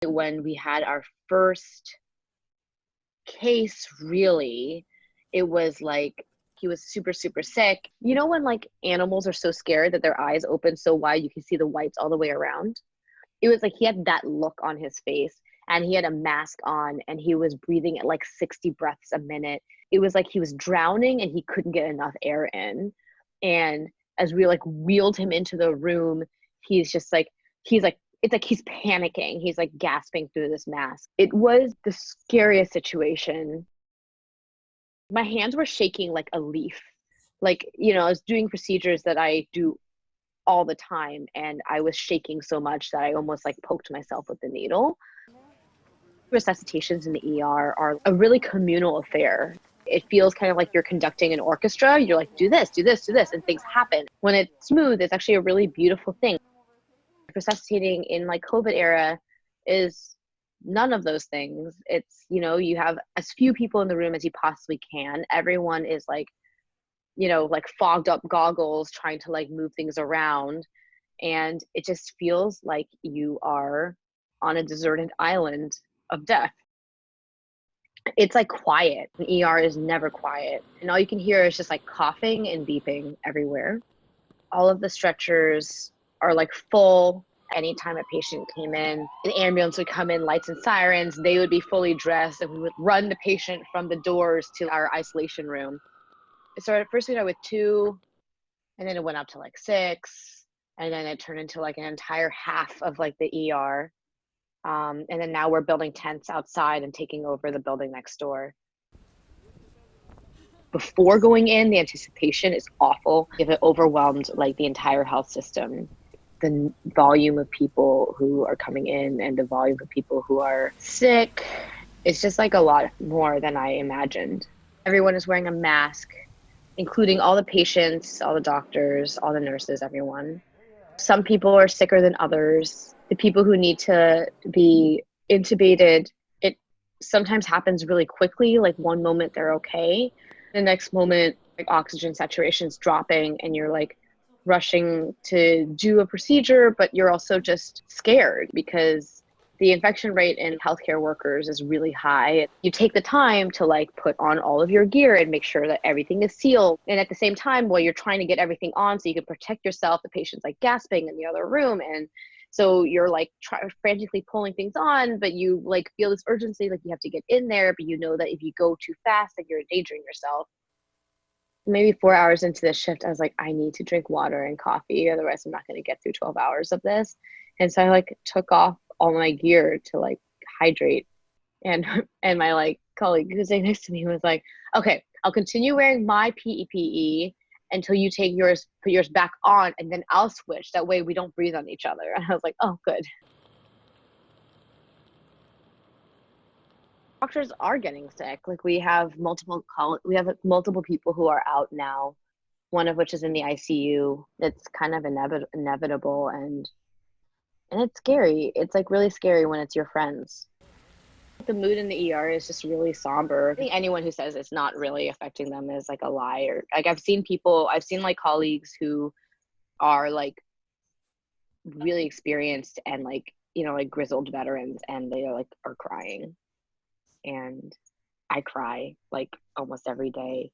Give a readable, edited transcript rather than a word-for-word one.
When we had our first case, really, it was like he was super, super sick. You know when like animals are so scared that their eyes open so wide you can see the whites all the way around? It was like he had that look on his face, and he had a mask on, and he was breathing at like 60 breaths a minute. It was like he was drowning and he couldn't get enough air in. And as we like wheeled him into the room, he's just like, he's like, it's like he's panicking. He's like gasping through this mask. It was the scariest situation. My hands were shaking like a leaf. Like, I was doing procedures that I do all the time, and I was shaking so much that I almost like poked myself with the needle. Resuscitations in the ER are a really communal affair. It feels kind of like you're conducting an orchestra. You're like, do this, do this, do this, and things happen. When it's smooth, it's actually a really beautiful thing. Resuscitating in like COVID era is none of those things. It's, you have as few people in the room as you possibly can. Everyone is like, like fogged up goggles trying to like move things around. And it just feels like you are on a deserted island of death. It's like quiet. The ER is never quiet. And all you can hear is just like coughing and beeping everywhere. All of the stretchers are like full. Anytime a patient came in, an ambulance would come in, lights and sirens, they would be fully dressed, and we would run the patient from the doors to our isolation room. It started, first we started with 2, and then it went up to like 6, and then it turned into like an entire half of like the ER. And then now we're building tents outside and taking over the building next door. Before going in, the anticipation is awful. If it overwhelmed like the entire health system, the volume of people who are coming in and the volume of people who are sick, it's just like a lot more than I imagined. Everyone is wearing a mask, including all the patients, all the doctors, all the nurses, everyone. Some people are sicker than others. The people who need to be intubated, it sometimes happens really quickly. Like one moment they're okay. The next moment, like oxygen saturation is dropping and you're like rushing to do a procedure, but you're also just scared because the infection rate in healthcare workers is really high. You take the time to like put on all of your gear and make sure that everything is sealed. And at the same time, while you're trying to get everything on so you can protect yourself, the patient's like gasping in the other room. And so you're like frantically pulling things on, but you like feel this urgency, like you have to get in there, but you know that if you go too fast, like you're endangering yourself. Maybe 4 hours into the shift, I was like, I need to drink water and coffee, otherwise I'm not going to get through 12 hours of this. And so I like took off all my gear to like hydrate. And my like colleague who's sitting next to me was like, okay, I'll continue wearing my PPE until you take yours, put yours back on, and then I'll switch. That way we don't breathe on each other. And I was like, oh, good. Doctors are getting sick. Like we have multiple people who are out now, one of which is in the ICU. It's kind of inevitable, and it's scary. It's like really scary when it's your friends. The mood in the ER is just really somber. I think anyone who says it's not really affecting them is like a liar. Like I've seen like colleagues who are like really experienced and like, like grizzled veterans, and they are crying. And I cry like almost every day.